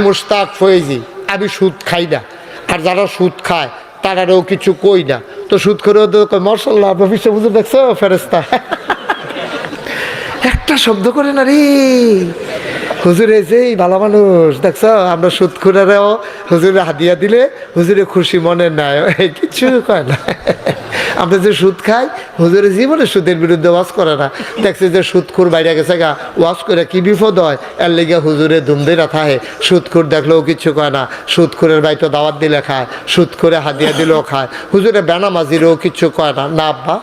মুশতাক ফয়েজি, আমি সুদ খাই না, আর যারা সুদ খায় তারাও কিছু কই না, তো সুদ করে মাশাআল্লাহ ভবিষ্য বুঝে দেখছো ফেরেস্তা একটা শব্দ করে না রে হুজুরে যে ভালো মানুষ দেখছ, আমরা সুদ খুঁড়ারেও হুজুরে হাদিয়া দিলে হুজুরে খুশি মনে নাই, কিছু কয় না। আমরা যে সুদ খাই হুজুরে জীবনে সুদের বিরুদ্ধে ওয়াজ করে না, দেখছে যে সুদখোর বাইরে গেছে গা, ওয়াজ করে কি বিপদ হয়, এর লেগে হুজুরে ধুমধেরা থাকে। সুদখোর দেখলেও কিছু কয় না, সুদখোরের বাইতো দাওয়াত দিলে খায়, সুদখোরে হাদিয়া দিলেও খায়, হুজুরে বেনামাজিরেও কিছু কয় না। না আব্বা,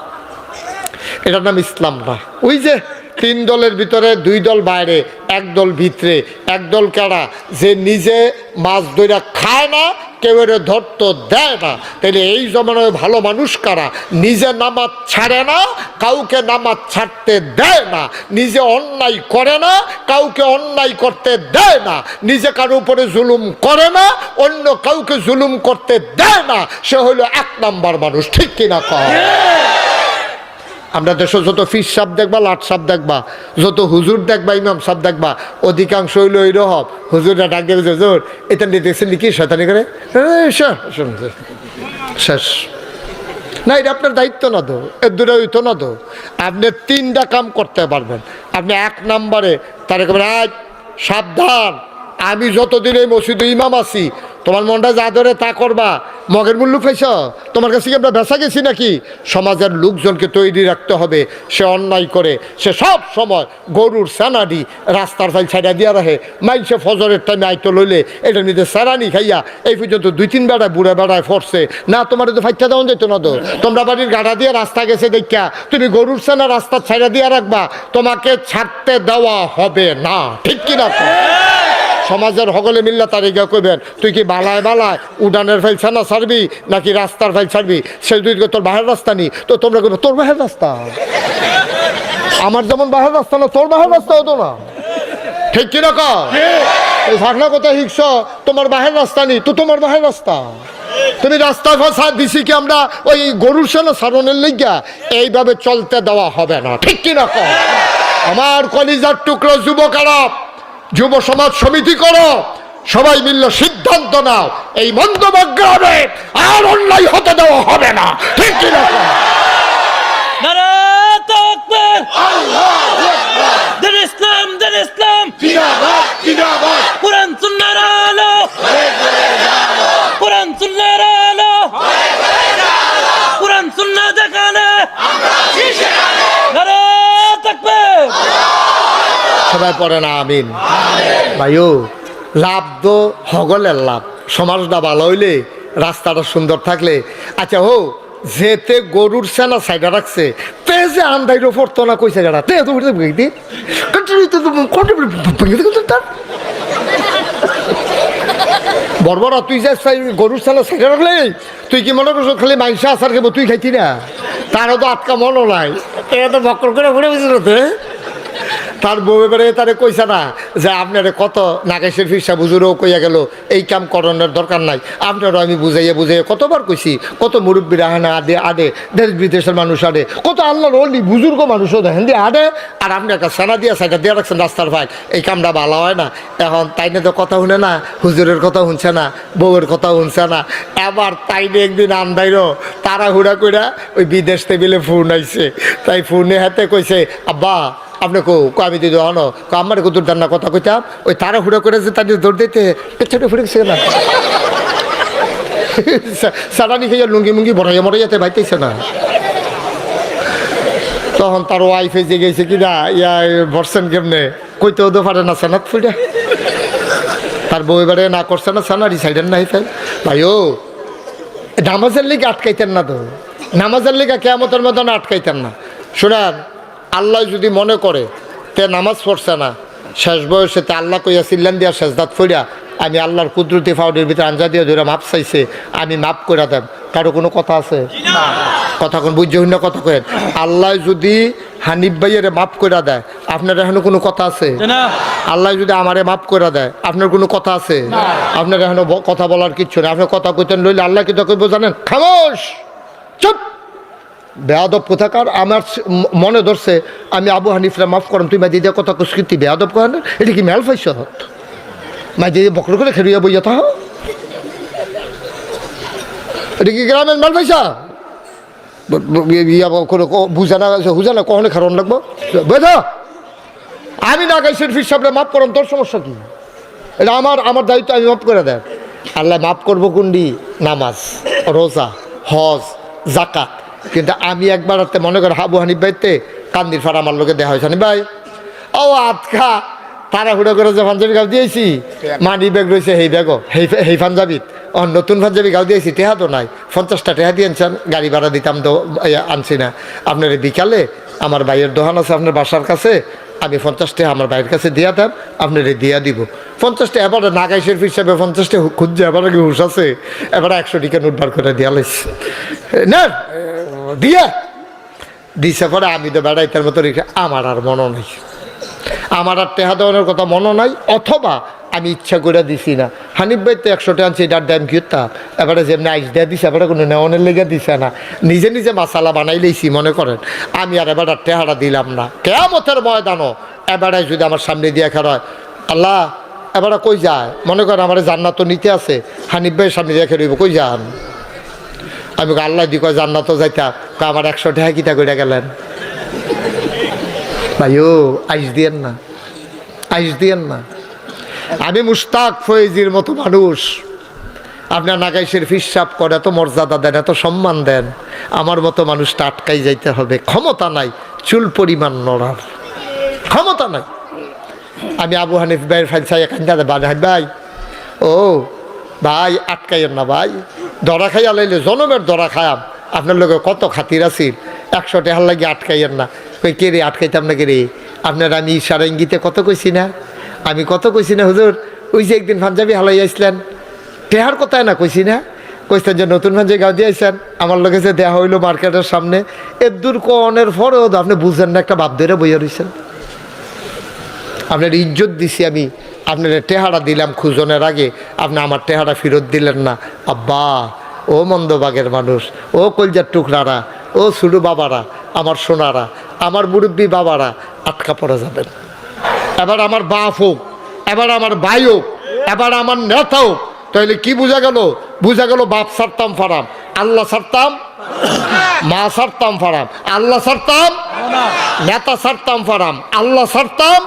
এটার নাম ইসলাম না। ওই যে 3 দলের ভিতরে 2 দল বাইরে, 1 দল ভিতরে। 1 দল কারা? যে নিজে মাছ ধইরা খায় না, কেউ এর ধরত দেয় না। তাহলে এই জমানায় ভালো মানুষ কারা? নিজে নামাজ ছাড়ে না, কাউকে নামাজ ছাড়তে দেয় না, নিজে অন্যায় করে না, কাউকে অন্যায় করতে দেয় না, নিজে কারো উপরে জুলুম করে না, অন্য কাউকে জুলুম করতে দেয় না, সে হলো 1 নাম্বার মানুষ। ঠিক কিনা কয়? আমরা দেশে যত ফিস সাপ দেখবা, লাট সাপ দেখবা, যত হুজুর দেখবা, ইমাম সাপ দেখবা, অধিকাংশ হইল ওই রহব হুজুররা ডাক দেবে যে হুজুর এটা নিয়ে দেখছেন কি শয়তানি করে শেষ না। এটা আপনার দায়িত্ব না তো, এর দূরে হইতো না তো। আপনি 3টা কাম করতে পারবেন। আপনি 1 নম্বরে তার আজ সাবধান, আমি যতদিন এই মসজিদে ইমাম আছি, তোমার মনটা যা ধরে তা করবা। মগের মূল্য পাইছ? তোমার কাছে কি আমরা বেচা গেছি নাকি? সমাজের লোকজনকে তৈরি রাখতে হবে। সে অন্যায় করে, সে সব সময় গরুর সানাডি রাস্তার ফাইল ছাইড়া দিয়া রাখে, মাইনসে ফজরের টাইমে আইতো লইলে এটার মধ্যে সারানি খাইয়া এই পর্যন্ত 2-3 বেড়ায় বুড়ে বেড়ায় ফরছে না। তোমার তো ফাইটা দেওয়া যেত না তো, তোমরা বাড়ির গাড়া দিয়ে রাস্তা গেছে দেখা তুমি গরুর সানা রাস্তা ছাইড়া দিয়া রাখবা? তোমাকে ছাড়তে দেওয়া হবে না। ঠিক কিনা? সমাজের হগলে মিল্লা তারিখা কইবেন তুই কি বালায় বালায় উডানের ফাইল ছানা ছাড়বি নাকি রাস্তার ফাইল ছাড়বি? সে যদি তোর বাহের রাস্তা নি, তো তোমরা কইবে তোর বাহের রাস্তা। আমার যেমন বাহের রাস্তা না, তোর বাহের রাস্তা হতো না। ঠিক কিনা ফাঁকনা কথা শিখছ, তোমার বাহের রাস্তা নি তো তোমার বাহের রাস্তা। তুমি রাস্তায় ফাঁসা দিছি কি আমরা ওই গরুর সেনা সারণের লিগা? এইভাবে চলতে দেওয়া হবে না। ঠিক কিনা আমার কলিজার টুকরো যুবকেরা, যুব সমাজ সমিতি করো, সবাই মিললে সিদ্ধান্ত নাও, এই মন্দবাগ্রামে আর অন্যায় হতে দেওয়া হবে না। ঠিক কিনা? কুরআন সুন্নাহর আলো, কুরআন সুন্নাহর আলো, কুরআন সুন্নাহ দেখালে নারে তাকবীর। সবাই পড়ে না আমিন। ভাইও লাভ তো হগলের লাভ, সমাজটা ভালো হইলে, রাস্তাটা সুন্দর থাকলে। আচ্ছা হো, যেতে গরুর সেনা সাইডা রাখছে তে যে আন্দাইরও পড়তো না কইছে গাড়া তে তো বর্বরা তুই যে গরুর সেনা সাইডা রাখলে তুই কি মনে করছো খালি মাংসা আসার খেবো তুই খাইতি না? তারও তো আটকা মনও নাই, এটা তো বক্কর করে ঘুরে বুঝল। তার বউ এবারে তারে কইছে না যে আপনারে কত নাগেশের ফিরসা বুঝুরেও কইয়া গেল এই কাম করণের দরকার নাই। আপনারও আমি বুঝাইয়া কতবার কইছি, কত মুরব্বীরা আনে আডে দেশ বিদেশের মানুষ আডে, কত আল্লাহর অলি বুজুর্গ মানুষও দেখেন দিয়ে আডে, আর আপনি একটা সেনা দিয়া সাইডা দিয়ে রাখছেন রাস্তার ভাই, এই কামটা ভালো হয় না। এখন তাইনে তো কথা শুনে না, হুজুরের কথা শুনছে না, বউয়ের কথা শুনছে না। এবার তাইনে একদিন আন্দাইরো তাড়াহুড়া কইরা ওই বিদেশ টেবিলে ফোন আইছে, তাই ফোনে হাতে কইছে আব্বা আপনি আমি দিদি হন আমার কুতুর দান্না কথা কইতাম, ওই তারা হুড়া করে যে তাদের দৌড় দিতে পেছনে ফুটে গেছে না, সারানি খেয়ে লুঙ্গি মুঙ্গি মরাইয়াতে বাইতেছে না। তখন তার ওয়াইফে যে গেছে কিনা ইয়া ভরছেন কেমনে কইতেও তো পারে না সানাত ফুটে, তার বউ এবারে না করছে না সানারি সাইডের না ফেল। ভাই ও নামাজের লিগে আটকাইতেন না তো, নামাজের লিগা কেয়ামতের মতন আটকাইতেন না। শোনান, আল্লাহ যদি মনে করে তে নামাজ পড়ছে না, শেষ বয়সে তে আল্লাহ কইয়া সিল্লান দিয়া শেষদাত ফইরা আমি আল্লাহর কুদরতি ফাউডের ভিতরে আঞ্জা দিয়ে ধরে মাপ চাইছে, আমি মাপ করে দেব। কারো কোনো কথা আছে? কথা কোন বুঝতে হইনা কথা কেন? আল্লাহ যদি হানিফ ভাইয়ের মাপ করে দেয়, আপনার এখনো কোনো কথা আছে? আল্লাহ যদি আমারে মাপ করে দেয়, আপনার কোনো কথা আছে? আপনার এখনো কথা বলার কিচ্ছু নেই। আপনার কথা কইতেন লইলে আল্লাহ কি তো কইব জানেন? খামোশ, চুপ, বেয়াদব কোথাকার। আমার মনে ধরছে আমি আবু হানিফরা মাফ করেন, তুই দিদা কথা কুস্কৃতি বেয়াদব করেন, এটা কি মেল ফাইস? মাঝে বকর করে খেলিয়া বইয়া থাহ, এটা কি গ্রামের মাল পয়সা বুঝা না কখনো খারণ লাগবো বুঝা। আমি না গাইছেন ফির সাহেবরা মাফ করেন, তোর সমস্যা কি? এটা আমার দায়িত্ব, আমি মাফ করে দেন। আল্লাহ মাফ করবো কোনটি? নামাজ, রোজা, হজ, জাকাত। কিন্তু আমি একবার মনে করেন হাবু হানিফ ভাইতে কান্দির ফাড়া আমার লোকে দেওয়া হয়েছে, হানিফ ভাই ও আতখা তাড়াহুড়ো করে যে পাঞ্জাবি গাও দিয়েছি, মানি ব্যাগ রয়েছে সেই ব্যাগও সেই পাঞ্জাবিত নতুন পাঞ্জাবি গাও দিয়েছি, টেহা তো নাই, 50টা টেহা দিয়েছেন, গাড়ি ভাড়া দিতাম তো আনছি না। আপনার বিকালে আমার ভাইয়ের দোকান আছে আপনার বাসার কাছে, আমি 50 টাকা আমার ভাইয়ের কাছে দিয়া দেন, আপনার দিয়া দিব 50 টাকা। এবারে নাগাইশের হিসাবে 50 টাকা খুঁজছে, এবারে কি হুশ আছে? এবারে 100 টাকা নোট বার করে দিয়া লাইছি না দিয়া দিছে। পরে আমি তো বেড়াইতার মতো রেখে আমার আর মনে নাই, আমার আর টেহা দেওয়ানোর কথা মনে নাই, অথবা আমি ইচ্ছা করে দিছি না। হানিফ ভাই তো 100 টাকা আনছি, এটার দাম কি তা এবারে যেমনি আইস দেওয়া দিছে, এবারে কোনো নেওয়ানের লেগে দিছে না, নিজে নিজে মশালা বানাই লইছি মনে করেন। আমি আর এবার টেহারা দিলাম না। কেয়ামতের ময়দানও এবারে যদি আমার সামনে দিয়ে খেলায় আল্লাহ এবারে কই যায়, মনে করেন আমার জান্নাত নিতে আছে, হানিফ ভাইয়ের সামনে রেখে রইব, কই যান? আমি আল্লাহ দি কয় জান্নাতও যাইতা, আমার 100 টাকা কিতা করে গেলেন ভাইও, আইস দিয়েন না, আইস দিয়েন না। আমি মুশতাক ফয়েজির মতো মানুষ, আপনার নাগাইশের ফিসাব করে এত মর্যাদা দেন, এত সম্মান দেন, আমার মতো মানুষটা আটকাই যাইতে হবে। ক্ষমতা নাই চুল পরিমাণ নড়ার, ক্ষমতা নাই। আমি আবু হানিফ ভাইয়ের ফাইলসাই কান্দা ভাই, ও ভাই আটকাইয়েন না ভাই, দরা খাইয়া লাইলে জনমের দরা খায়াম, আপনার লোকের কত খাতির আছিল, 100 টাকার লাগে আটকাইয়েন না। কই কে রে আটকাইতাম না কে রে? আপনার আমি ইশারা ইঙ্গিতে কত কইছি না, আমি কত কইছি না হুজুর? ওই যে একদিন পাঞ্জাবি হালাই আসলেন, টেহার কথায় না কইছি না, কইছেন যে নতুন পাঞ্জাবি গাও দিয়ে আসছেন, আমার লোকে যে দেওয়া হইলো মার্কেটের সামনে, এর দূর কনের পরেও আপনি বুঝলেন না, একটা বাপ ধরে বইয়া রয়েছেন। আপনার ইজ্জত দিছি আমি, আপনার টেহারা দিলাম খুঁজনের আগে, আপনি আমার টেহারা ফেরত দিলেন না। আব্বা, ও মন্দবাগের মানুষ, ও কলজার টুকরারা, ও সুডু বাবারা, আমার সোনারা, আমার মুরব্বী বাবারা, আটকা পড়ে যাবেন। এবার আমার বাপ হোক, এবার আমার ভাই হোক, এবার আমার নেতা হোক, তাহলে কি বোঝা গেল? বোঝা গেল বাপ সারতাম ফারাম, আল্লাহ সারতাম, মা সারতাম ফারাম, আল্লাহ সারতাম, নেতা সারতাম ফারাম, আল্লাহ সারতাম,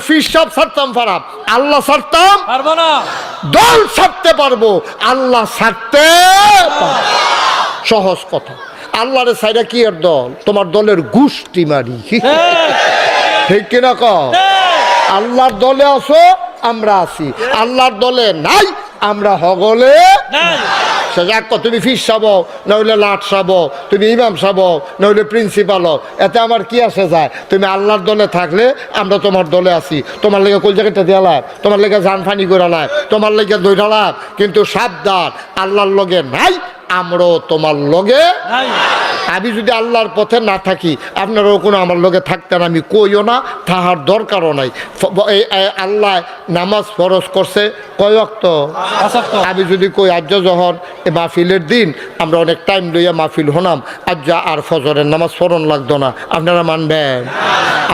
ফিসাব সারতাম ফারাম, আল্লাহ সারতাম, দল ছাড়তে পারবো, আল্লাহ ছাড়তে। সহজ কথা। আল্লাহরে সাইডা কি এর দল? তোমার দলের গুষ্টি মারি, ঠিক কিনা কও? আল্লাহর দলে আসো, আমরা আছি, আল্লাহর দলে নাই, আমরা হগলে সে যাক। তুমি ফিস সাবো, নইলে লাট সাবো, তুমি ইমাম সাবো, নইলে প্রিন্সিপাল, এতে আমার কি আসে যায়? তুমি আল্লাহর দলে থাকলে আমরা তোমার দলে আছি, তোমার লেগে কোন জায়গাটা দেওয়ালাম, তোমার লেগে জান ফানি করালাম, তোমার লেগে দৈরালাম, কিন্তু সাবধান, আল্লাহর লগে নাই, আমরাও তোমার লগে। আমি যদি আল্লাহর পথে না থাকি, আপনারাও কোনো আমার লগে থাকতেন, আমি কইও না, তাহার দরকারও নাই। আল্লাহ নামাজ ফরজ করছে কয় ওয়াক্ত? আমি যদি কই আজ যখন এই মাহফিলের দিন আমরা অনেক টাইম লইয়া মাহফিল হনাম, আজ আর ফজরের নামাজ ফরন লাগতো না, আপনারা মানবেন?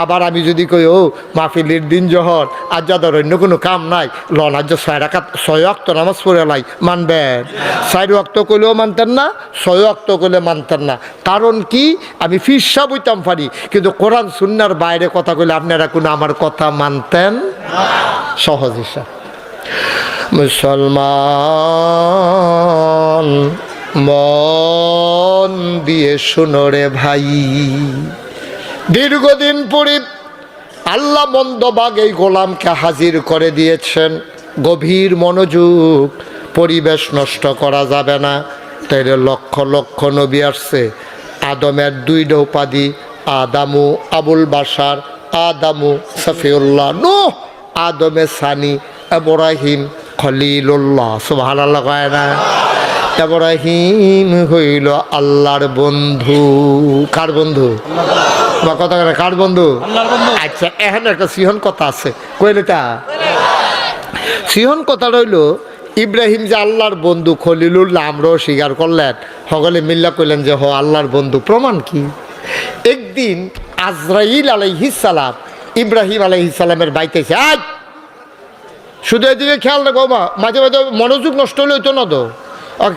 আবার আমি যদি কই ও মাহফিলের দিন যখন আজ যাদের অন্য কোনো কাম নাই, লন আজ 6 ওয়াক্ত নামাজ পড়ে লাই, মানবেন? 4 ওয়াক্ত কইলেও মানতেন না, 6 ওয়াক্ত কইলে মানতেন না। কারণ কি? আমি ফিরসা বইতাম পারি, কিন্তু কোরআন সুন্নাহর বাইরে কথা কইলে আপনারা কোনো আমার কথা মানতেন? সহজ হিসাব। মুসলমান মন দিয়ে শুনো রে ভাই, দীর্ঘদিন পরে আল্লাহ মন্দবাগ এই গোলামকে হাজির করে দিয়েছেন। গভীর মনোযোগ, পরিবেশ নষ্ট করা যাবে না। তাই লক্ষ লক্ষ নবী আসছে, আদমের 2টা উপাধি, আদামু আবুল বাশার, আদামু সফিউল্লাহ, নূহ আদমে সানি, ইব্রাহিম খলিলুল্লাহ। সুবহানাল্লাহ কয় না? ইব্রাহিম হইল আল্লাহর বন্ধু। কার বন্ধু? বা কথা কার বন্ধু? আচ্ছা, এখন একটা সিহন কথা আছে, কইলে তা সিহন কথা রইল, ইব্রাহিম যে আল্লাহর বন্ধু, খলিলুল্লাহ আমরাও স্বীকার করলেন, সকলে মিল্লা কইলেন যে হ আল্লাহর বন্ধু। প্রমাণ কি? একদিন আজরাইল আলাইহিস সালাম ইব্রাহিম আলাইহিস সালামের বাইতেছে, আজ শুধু এদিকে খেয়াল রাখো মা, মাঝে মাঝে মনোযোগ নষ্ট হলে হইতো না তো,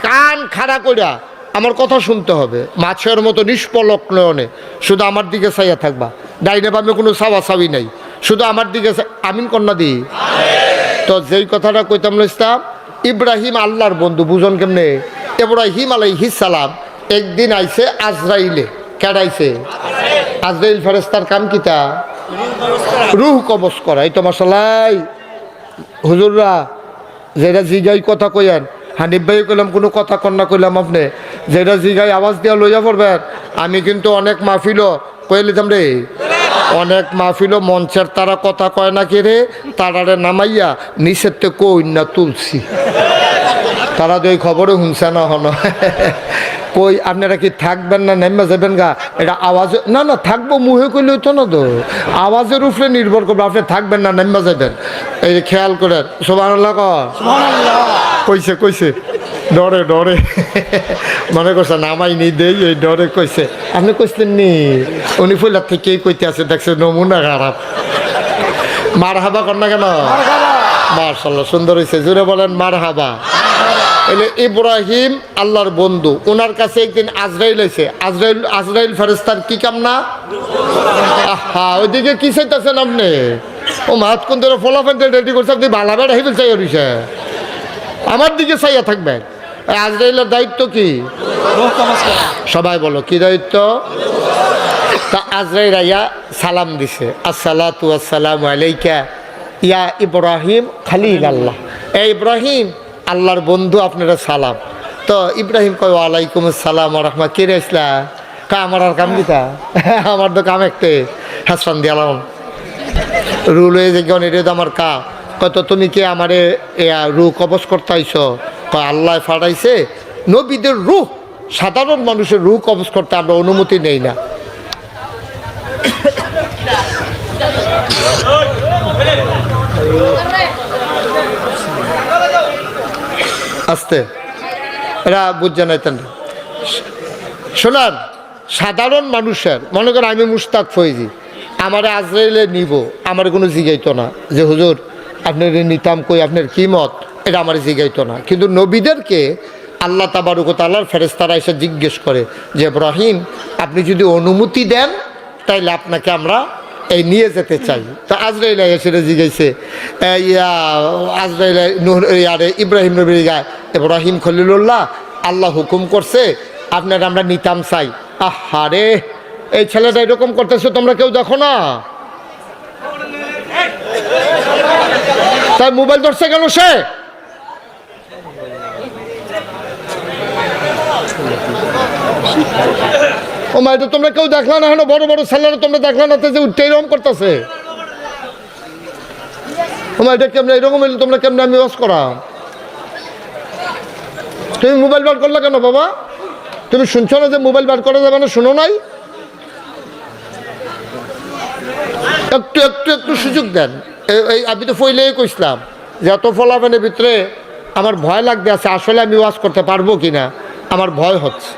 কান খাড়া কইরা আমার কথা শুনতে হবে, মাছের মতো নিষ্পলক নয়নে শুধু আমার দিকে চাইয়া থাকবা, ডাইনে বামে কোনো চাওয়াচাওয়ি নাই, শুধু আমার দিকে আমিন কন্যা দি। তো যেই কথাটা কইতাম ইসলাম, ইব্রাহিম আল্লাহর বন্ধু, বুঝন কেমনে? ইব্রাহিম আলাইহিস সালাম একদিন আইছে আজরাইলে, কেডাইছে? আজরাইল ফেরেশতার কাম কিতা? রূহ কবজ করা। এই তো মাশাআল্লাহ হুজুররা যেটা জিগাই কথা কইয়েন, হানিফ ভাই কইলাম কোনো কথা কন্যা কইলাম আপনি যেটা জিগাই আওয়াজ দিয়া লইয়া পড়বেন। আমি কিন্তু অনেক মাহফিলও কয়ে লিতাম রে, অনেক মাহফিলও মঞ্চের তারা কথা কয় না কে রে, তারারে নামাইয়া নিচের থেকে কই না তুলছি, তারা তো এই খবরে শুনছে না হন। কই আপনারা কি থাকবেন না নেমে যাবেন গা? এটা আওয়াজ না, না থাকবো মুহে কইলে তো না, তো আওয়াজের উপরে নির্ভর করবে, আপনি থাকবেন না নেমে যাবেন। এই যে খেয়াল করেন, সুবহানাল্লাহ কইছে কইছে ডরে ডরে মনে করছে নামাই নি দেই, এই ডরে কইছে। আপনি কইছেন নি? উনি ফুলার থেকেই কইতে আছে, দেখছে নমুনা খারাপ। মার হাবা কর না কেন? মাশাআল্লাহ সুন্দর হয়েছে, জুড়ে বলেন মার হাবা। এলে ইব্রাহিম আল্লাহর বন্ধু, ওনার কাছে একদিন আজরাইল হয়েছে। আজরাইল ফেরেশতার কি কাম না? আহা, ওইদিকে কি চাইতেছেন আপনি? ও মাত কোন ধরে ফলাফল রেডি করছে, আপনি ভালা বেড়া হেবিল চাই রইছে, আমার দিকে চাইয়া থাকবেন। আজরাইলের দায়িত্ব কি? সবাই বলো কি দায়িত্ব? তা আজরাইল আইয়া সালাম দিছে, আসসালাতু আসসালামু আলাইকা ইয়া ইব্রাহিম খালিল আল্লাহ। এই ইব্রাহিম আল্লাহর বন্ধু, আপনারা সালাম। তো ইব্রাহিম কয় ওয়ালাইকুম আসসালাম রাহমা। কে রে আসলা? কা আমার আর কাম দিতা? আমার তো কাম একটে হাসান দিয়ালাম রুল হয়ে যে গণের আমার কা। কত তুমি কি আমারে রু কবজ করতে আইছ? কয় আল্লাহ ফাটাইছে, নবীদের রুহ, সাধারণ মানুষের রুহ কবজ করতে আমরা অনুমতি নেই না। আস্তে এরা বুঝছে না। শোনান, সাধারণ মানুষের, মনে করেন আমি মুশতাক ফৈজি, আমার আজরাইলে নিব, আমার কোনো জিগাইতো না যে হুজুর আপনার নিতাম কই, আপনার কি মত, এটা আমার জিগাইতো না। কিন্তু নবীদেরকে আল্লাহ তাবারক ওয়া তাআলার ফেরেশতারা এসে জিজ্ঞেস করে যে ইব্রাহিম আপনি যদি অনুমতি দেন তাইলে আপনাকে আমরা এই নিয়ে যেতে চাই। তা আজরাইল এসে জিগাইছে, আজরাইল আরে ইব্রাহিম নবীর গায়, ইব্রাহিম খলিলুল্লাহ আল্লাহ হুকুম করছে আপনার আমরা নিতাম চাই। আহারে, এই ছেলেটা এরকম করতেছে, তোমরা কেউ দেখো না? তার মোবাইল ধরছে কেন সে? ও মা, এটা তোমরা কেউ দেখলা না? বড় বড় ছেলেরা তোমরা দেখলা না যে উঠতে এরকম করতেছে? ও মা, এটা কেমন এরকম হইলে তোমরা কেমন আমি ওয়াজ করা? তুমি মোবাইল বার করলা কেন বাবা? তুমি শুনছো না যে মোবাইল বার করা যাবে না? শুনো নাই? একটু একটু একটু সুযোগ দেন। এই আমি তো ফইলেই কইছিলাম যে এত ফলাফলের ভিতরে আমার ভয় লাগতে আছে, আসলে আমি ওয়াজ করতে পারবো কিনা আমার ভয় হচ্ছে।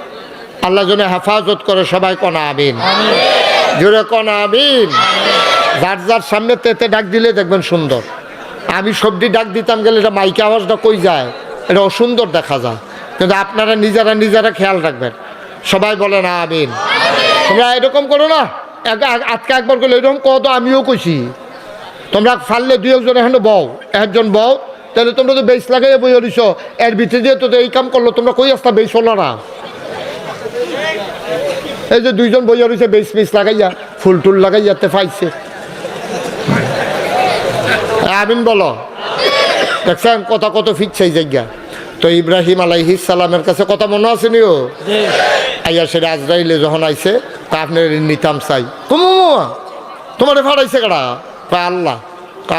আল্লাহ যেন হেফাজত করে, সবাই কনা আমিন, জোরে কনা আমিন। যার যার সামনে তেতে ডাক দিলে দেখবেন সুন্দর। আমি সবজি ডাক দিতাম গেলে এটা মাইকে আওয়াজটা কই যায়, এটা অসুন্দর দেখা যায়। কিন্তু আপনারা নিজেরা খেয়াল রাখবেন, সবাই বলেন আমিন। তোমরা এরকম করো না, আজকে একবার করলে এরকম কত আমিও কইছি। তোমরা ফাললে দুই একজন এখানে বও, একজন বও, তাহলে তোমরা তো বেশ লাগাইয়া বই হলিস, এর ভিতরে দিয়ে তো এই কাম করলো, তোমরা কই আসতা বেশ হলো না? এই যে দুইজন বই হলিছে বেশ মিস লাগাইয়া, ফুল টুল লাগাইয়াতে পাইছে। আমিন বলো। দেখছেন কথা কত ফিরছে এই জায়গা। তো ইব্রাহিম আলাইহিস সালামের কাছে কথা মনে আছে নিও? আইয়া সেটা আজরাইলে যখন আইছে, তা আপনার নিতাম চাই। তোমার ফাড়াইছে কারা? আল্লাহ।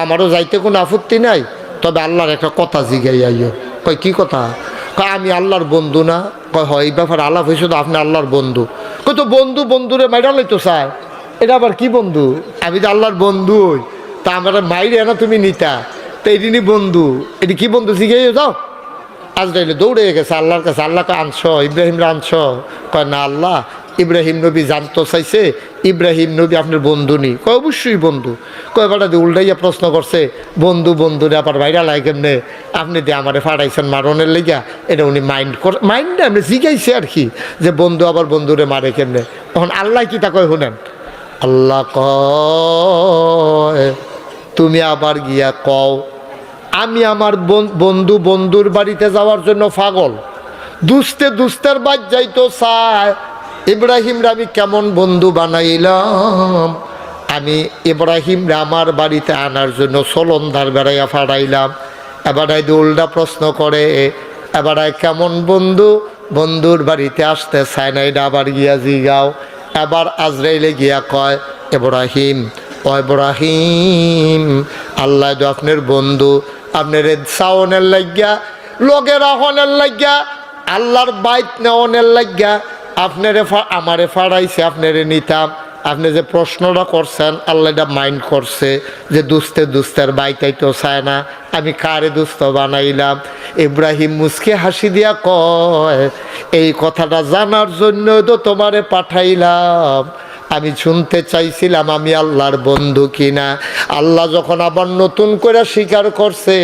আমারও যাইতে কোনো আপত্তি নাই, তবে আল্লাহর একটা কথা জিগাই আইও। কয় কি কথা? কয় আমি আল্লাহর বন্ধু না? কয় হয়। এই ব্যাপারে আলাপ হয়েছে তো, আপনি আল্লাহর বন্ধু। কয় তো বন্ধুরে মাইরা লাইতো স্যার, এটা আবার কি বন্ধু? আমি তো আল্লাহর বন্ধু হই, তা আমার মাইরে না তুমি নিতা, তো এদিনই বন্ধু, এটি কি বন্ধু জিগাইও যাও। আজরাইলে দৌড়ে গেছে আল্লাহর কাছে। আল্লাহকে আনছ, ইব্রাহিমরা আনছ? কয় না আল্লাহ, ইব্রাহিম নবী জানতে চাইছে ইব্রাহিম নবী আপনার বন্ধু নি? কয় অবশ্যই বন্ধু। কয় বেটা দিয়ে উল্টাইয়া প্রশ্ন করছে, বন্ধু বন্ধুরে আবার বাইরা লাগে কেমনে? আপনি দিয়ে আমারে ফাড়াইছেন মারণের লেগা, এটা উনি মাইন্ডে আপনি জিগাইছে আর কি, যে বন্ধু আবার বন্ধুরে মারে কেমনে। তখন আল্লাহ কি তা কয় শুনেন, আল্লাহ কয় তুমি আবার গিয়া কও আমি আমার বন্ধু বন্ধুর বাড়িতে যাওয়ার জন্য পাগল, দুস্তের বাদ যাইতো চায়। ইব্রাহিমরা আমি কেমন বন্ধু বানাইলাম, আমি ইব্রাহিমরা আমার বাড়িতে আনার জন্য সলন্দার বেড়াইয়া ফাড়াইলাম। এবার উল্টা প্রশ্ন করে, এবার কেমন বন্ধু বন্ধুর বাড়িতে আসতে চায় না, এটা আবার গিয়া জিগাও। এবার আজরাইলে গিয়া কয়, ইব্রাহিম ও ইব্রাহিম, আল্লাহ তো আপনার বন্ধু, আপনার সাওনের লাগিয়া লগের আহনের লাগিয়া আল্লাহর বাইত নেওয়ানের লাগিয়া আপনারে আমারে ফাড়াইছে, আপনারে নিতাম। আপনি যে প্রশ্নটা করছেন আল্লাহ এটা মাইন্ড করছে যে দুস্তের বাইতাই তো চায় না, আমি কারে দুস্থ বানাইলাম। ইব্রাহিম মুসকে হাসি দিয়া কয়, এই কথাটা জানার জন্য তো তোমারে পাঠাইলাম, আমি শুনতে চাইছিলাম আমি আল্লাহর বন্ধু কিনা। আল্লাহ যখন আবার নতুন করে স্বীকার করছে,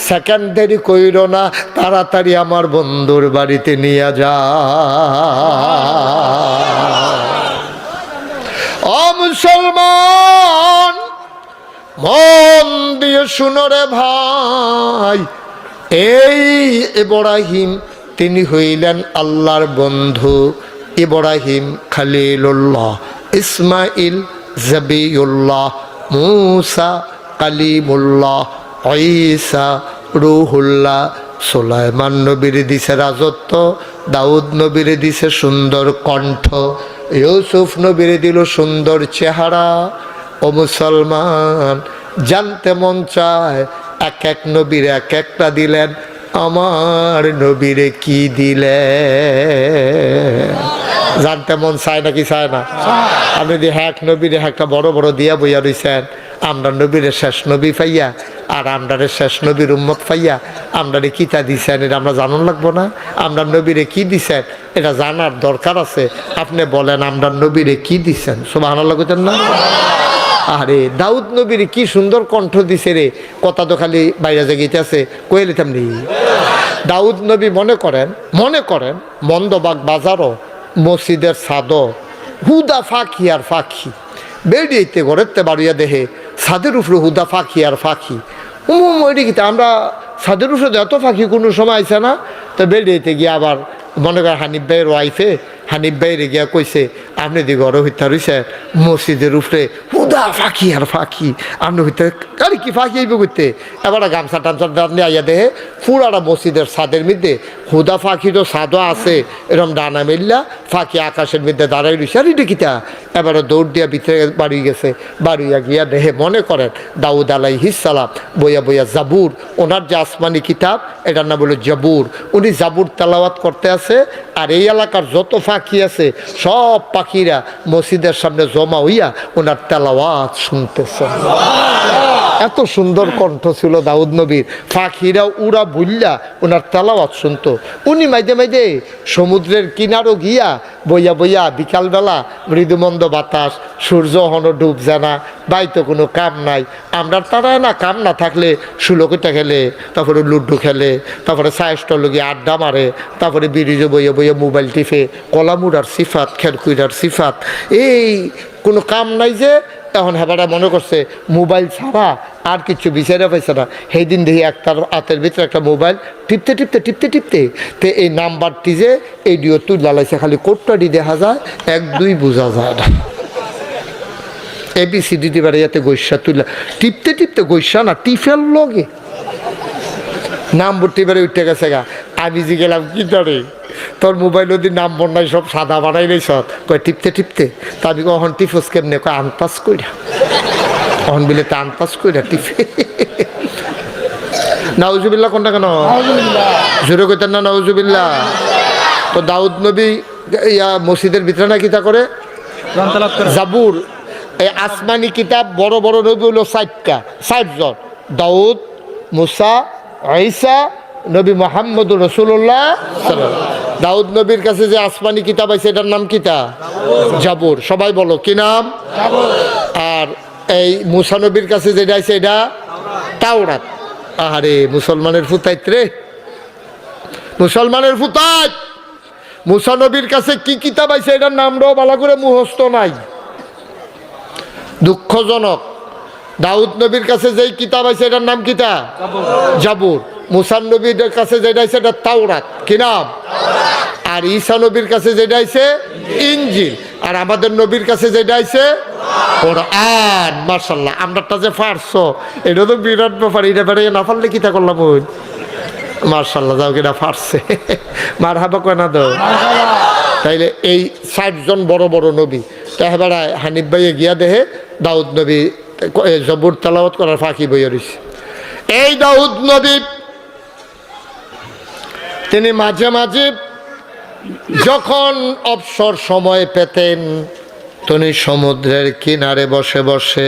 সেকেন্ড দেরি কইর না, তাড়াতাড়ি আমার বন্ধুর বাড়িতে নিয়ে যা। ও মুসলমান, মন দিয়ে শুনো রে ভাই, এই ইব্রাহিম তিনি হইলেন আল্লাহর বন্ধু। ইব্রাহিম খলিলুল্লাহ, ইসমাইল জবিউল্লাহ, মুসা কালিমুল্লাহ, ঈসা রুহুল্লাহ। সুলাইমান নবীর দিছে রাজত্ব, দাউদ নবীর দিছে সুন্দর কণ্ঠ, ইউসুফ নবীর দিল সুন্দর চেহারা। ও মুসলমান, জানতে মন চায় এক এক নবীর এক একটা দিলেন, আমার নবীরে কি দিলে জানতে মন চায় নাকি চায় না? আপনি যদি এক নবীরে একটা বড় বড় দিয়া বইয়া রইছেন, আমরা নবীরে শেষ নবী পাইয়া আর আমরারে শেষ নবীর উম্মত পাইয়া আমরারে কিতা দিছেন এটা আমরা জানুন লাগবো না? আমরা নবীরে কি দিছেন এটা জানার দরকার আছে। আপনি বলেন আমরা নবীরে কি দিছেন, সুবহানাল্লাহ কইতেন না? আরে দাউদ নবীর কি সুন্দর কণ্ঠ দিছে রে, কথা তো খালি বাইরে জায়গাতে আছে, কয়ে লিতাম নি। দাউদ নবী মনে করেন মন্দবাগ বাজারও মসজিদের ছাদও হুদা ফাঁকি আর ফাঁকি বেরিয়েতে ঘরেতে বাড়িয়া দেহে ছাদের উপরে হুদা ফাঁকি আর ফাঁকি। ওইদিকে আমরা ছাদের উপরে এত ফাঁকি কোনো সময় আইসে না, তো বেরিয়েতে গিয়ে আবার মনে করেন হানিফ ভাইয়ের ওয়াইফে হানিফ ভাইরে গিয়া কইছে, আপনি দি ঘর হইতা রইছে মসজিদের উপরে হুদা ফাঁকি আর ফাঁকি, আপনি হইতে আরে কি ফাঁকি আইব করতে। এবার গামছা টামছা ডান্ডে আইয়া দেহে পুরাটা মসজিদের ছাদের মধ্যে হুদা ফাঁকি তো ছাদও আছে, এরকম ডানা মেললা ফাঁকি আকাশের মধ্যে দাঁড়াই রইছে। আর এটা কিতা, এবারে দৌড় দিয়া ভিতরে বাড়ি গেছে, বাড়িয়া গিয়া দেহে মনে করেন দাউদ আলাইহিস সালাম বইয়া বইয়া জাবুর, ওনার যে আসমানি কিতাব এটার নাম হলো জাবুর, উনি জাবুর তেলাওয়াত করতে আছে। আর এই এলাকার যত পাখি আছে সব পাখিরা মসজিদের সামনে জমা হইয়া ওনার তেলাওয়াত শুনতেছে। এত সুন্দর কণ্ঠ ছিল দাউদ নবীর, পাখিরা উড়া বুল্লা ওনার তেলাওয়াত শুনতো। উনি মাঝে মাঝে সমুদ্রের কিনারও গিয়া বইয়া বইয়া বিকালবেলা মৃদুমন্দ বাতাস, সূর্য হনো ডুব জানা, বাইতো কোনো কাম নাই। আমরা তারা না কাম না থাকলে সুলকিটা খেলে, তারপরে লুডু খেলে, তারপরে সায়স্টল গিয়ে আড্ডা মারে, তারপরে ব্রিজে বইয়ে বইয়ে মোবাইল টিপে, কলামুড়ার সিফাত খেরকুইরার সিফাত, এই কোনো কাম নাই যে এখন হেবাটা মনে করছে মোবাইল ছাড়া আর কিছু বিচারে পাইছে না। সেই দিন দেখি একটার হাতের ভিতরে একটা মোবাইল টিপতে টিপতে টিপতে টিপতে তে এই নাম্বারটি যে এই ডিও তুই লালাইছে, খালি কোডটাটি দেখা যায়, 1-2 বোঝা যায় না। ABCD দিবার ইয়াতে গৈসা তুইলা টিপতে টিপতে গৈসা না টিফেল লগে নাম্বার টিপারে উঠে গেছে গা। আমি যে গেলাম কি ধরে তোর মোবাইল ওদের নাম্বার নাই, সব সাদা বানাই নাই সব, কয় টিপতে টিপতে। তা আমি কখন টিপস কেমনে, কয় আনতাস কইরা, কখন বিলে তা আনতাস কইরা টিপে। নাউজুবিল্লাহ কোনটা কেন জোরে কইতেন না নাউজুবিল্লাহ? তো দাউদ নবী ইয়া মসজিদের ভিতরে না কিতা করে জাবুর, এই আসমানি কিতাব বড় বড় নবী হলো 60 জন, দাউদ, মুসা, ঈসা, নবী মুহাম্মদুর রাসূলুল্লাহ সাল্লাল্লাহু আলাইহি ওয়াসাল্লাম। দাউদ নবীর কাছে যে আসমানি কিতাব আছে এটার নাম কিতা? জাবুর। সবাই বলো কি নাম? আর এই মুসা নবীর কাছে যেটা আছে এটা তাওরাত। আরে মুসলমানের ফুতাইত রে, মুসলমানের ফুতাইত। মুসা নবীর কাছে কি কিতাব আছে এটার নামটাও ভালো করে মুখস্থ নাই। দুঃখজনক, দাউদ নবীর কাছে যেই কিতাব আছে এটার নাম কিতা? জাবুর। মুসা নবীর কাছে যেটা আছে এটা তাওরাত। কি নাম? আর ঈসা নবীর কাছে যেটা আছে ইনজিল। আর আমাদের নবীর কাছে যেটা আছে কোরআন। মাশাআল্লাহ, আমরাটা যে পারছো এটা তো বিরাট ব্যাপার। এটা বেড়ে না পারলে কিতা করলাম? ওই মাশাআল্লাহ, যাও কিনা পারছে, মারহাবা কয় না দাও। তাইলে এই 60 জন বড় বড় নবী, তাহলে হানিফ ভাইয়ে গিয়া দেহে দাউদ নবী জবুর তেলাওয়াত করার ফাঁকি বইয়া রয়েছে। এই দাউদ নবী তিনি মাঝে মাঝে যখন অবসর সময় পেতেন তিনি সমুদ্রের কিনারে বসে বসে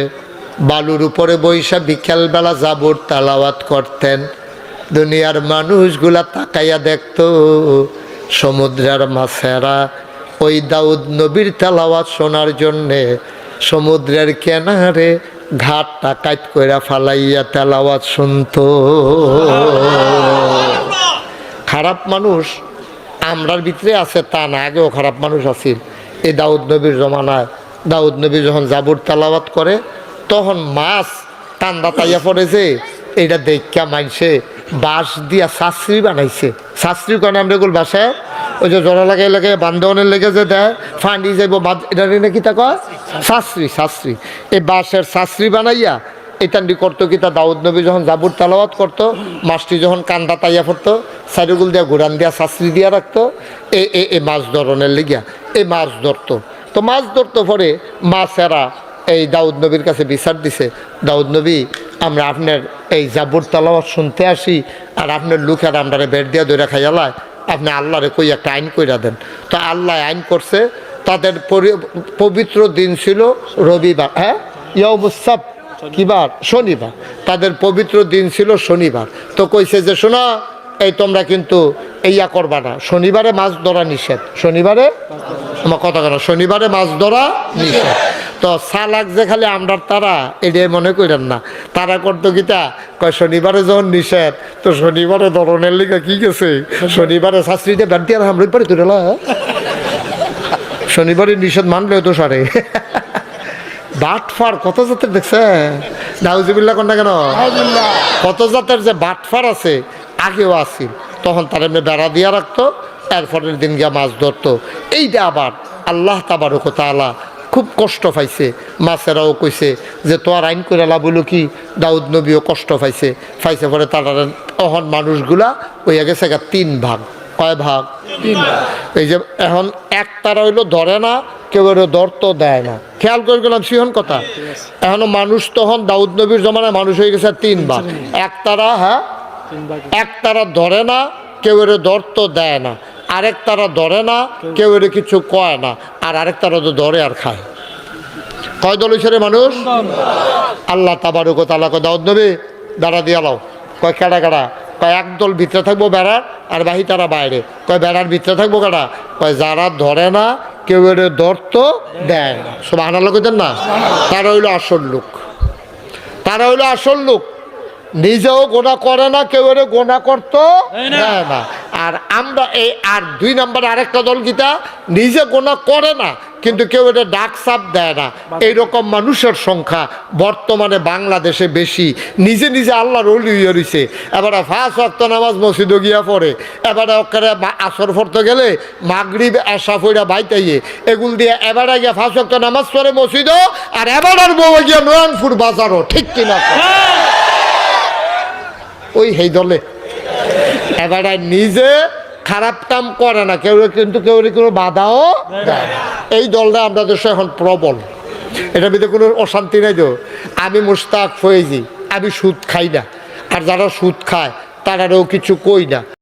বালুর উপরে বৈশা বিকেলবেলা জাবুর তেলাওয়াত করতেন। দুনিয়ার মানুষগুলা তাকাইয়া দেখত সমুদ্রের মাছেরা ওই দাউদ নবীর তেলাওয়াত শোনার জন্যে সমুদ্রের কিনারে ঘাটটা কাট কইরা ফালাইয়া তেলাওয়াত শুনত। খারাপ মানুষ আমরার ভিতরে আছে তা না, আগেও খারাপ মানুষ আছিল। এই দাউদ নবীর জমানায় দাউদ নবী যখন জাবুর তেলাওয়াত করে তখন মাছ কান্দা তাইয়া পড়েছে। এইটা দেখা মানছে বাঁশ দিয়া শাস্ত্রী বানাইছে। শাস্ত্রী কারণে আমরা এগুলো বাসায় ওই যে জড়া লাগাই লাগে বান্ধবনের লেগে যে দেয় ফান্ডি যাইব, এটা নাকি তা কয় শাস্ত্রী। শাস্ত্রী এই বাঁশের শাস্ত্রী বানাইয়া এটান্ডি করতো কি তা দাউদ নবী যখন জাবুর তেলাওয়াত করতো, মাছটি যখন কান্দা তাইয়া পড়তো সাইডগুল দিয়া ঘুরান দিয়া শাস্ত্রী দিয়া রাখতো এই মাছ ধরনের লেগিয়া এই মাছ ধরতো। তো মাছ ধরতো পরে মাছেরা এই দাউদ নবীর কাছে বিচার দিছে, দাউদ নবী আমরা আপনার এই জাবুর তেলাওয়াত শুনতে আসি আর আপনার লোকের আমরা বেড দিয়া দইরা খাইয়ালায়, আপনি আল্লাহরে কই একটা আইন কইরা দেন। তো আল্লাহ আইন করছে, তাদের পবিত্র দিন ছিল রবিবার, হ্যাঁ ইয়াউমুস-সাbt, কিবার? শনিবার। তাদের পবিত্র দিন ছিল শনিবার। তো কইছে যে শোনা, এই তোমরা কিন্তু ইয়া করবা না, শনিবারে মাছ ধরা নিষেধ। শনিবারে আমার কথা কেন, শনিবারে মাছ ধরা নিষেধ। তো সালাক যে খালি আমরার তারা এটাই মনে করেন না, তারা করতো গীতা কয় শনিবারে যখন নিষেধ তো শনিবারে ধরনের লিখা কি গেছে, শনিবারে শাস্ত্রীতে ব্যাট দিয়ে আমরা পারি তোর শনিবারে নিষেধ মানলেও তো সারে বাটফার কত জাতের দেখছে, নাউজুবিল্লাহ কন্যা কেন, কত জাতের যে বাটফার আছে আগেও আসিল। তখন তার এমনি বেড়া দিয়া রাখতো, এরপরের দিন গিয়া মাছ ধরতো। এইটা আবার আল্লাহ তাবারক ওয়া তাআলা খুব কষ্ট পাইছে। মাছেরাও কইছে যে তোর আইন করে লাভ হইল কি, দাউদ নবীও কষ্ট পাইছে। পরে তারা তখন মানুষগুলা হইয়া গেছে 3 ভাগ। কয় ভাগ? 3 ভাগ। এই যে এখন একতারা হইলো ধরে না, কেউ ধরতো দেয় না। খেয়াল করে গেলাম সিহন কথা। এখনো মানুষ তখন দাউদ নবীর জমানায় মানুষ হয়ে গেছে 3 ভাগ। একতারা, হ্যাঁ একতারা ধরে না, কেউ ধরতো দেয় না। আরেক তারা ধরে না, কেউ কিছু কয় না। আর আরেক তারা তো ধরে আর খায়। কয় দল হইছে রে মানুষ? আল্লাহ তাবারক ওয়া তাআলা কয় দাউদ নবী বেড়া দিয়া লাও। কয় কেডা কেডা? কয় একদল ভিতরে থাকবো বেড়ার আর বাহি তারা বাইরে। কয় বেড়ার ভিতরে থাকবো কেডা? কয় যারা ধরে না, কেউ ধরতো দেয় না। সুবহানাল্লাহ কইতেন না? তারা হইলো আসল লোক, তারা হইলো আসল লোক। নিজেও গোনা করে না, কেউ গোনা করতো দেয় না। আর আমরা এই আর 2 নম্বরে আরেকটা দল গীতা নিজে গোনা করে না, কিন্তু কেউ এটা ডাক সাপ দেয় না। এইরকম মানুষের সংখ্যা বর্তমানে বাংলাদেশে বেশি। নিজে নিজে আল্লাহর ওলি হইয়া রইছে। এবারে 5 ওয়াক্ত নামাজ মসজিদে গিয়া পড়ে, এবারে ওখানে আসর পড়তে গেলে মাগরিব এশা পড়া বাইতাইয়ে এগুল দিয়ে এবারে গিয়া 5 ওয়াক্ত নামাজ পড়ে মসজিদও, আর এবারের বউ গিয়া নয়নপুর বাজারও। ঠিক কিনা? ওই হেই দলে এবারে নিজে খারাপ কাম করে না, কেউ কিন্তু কেউ কোনো বাধাও দেয় না। এই দলটা আমরা দেশে এখন প্রবল। এটার ভিতরে কোনো অশান্তি নাই। তো আমি মুশতাক ফয়েজি, আমি সুদ খাই না, আর যারা সুদ খায় তারাও কিছু কই না।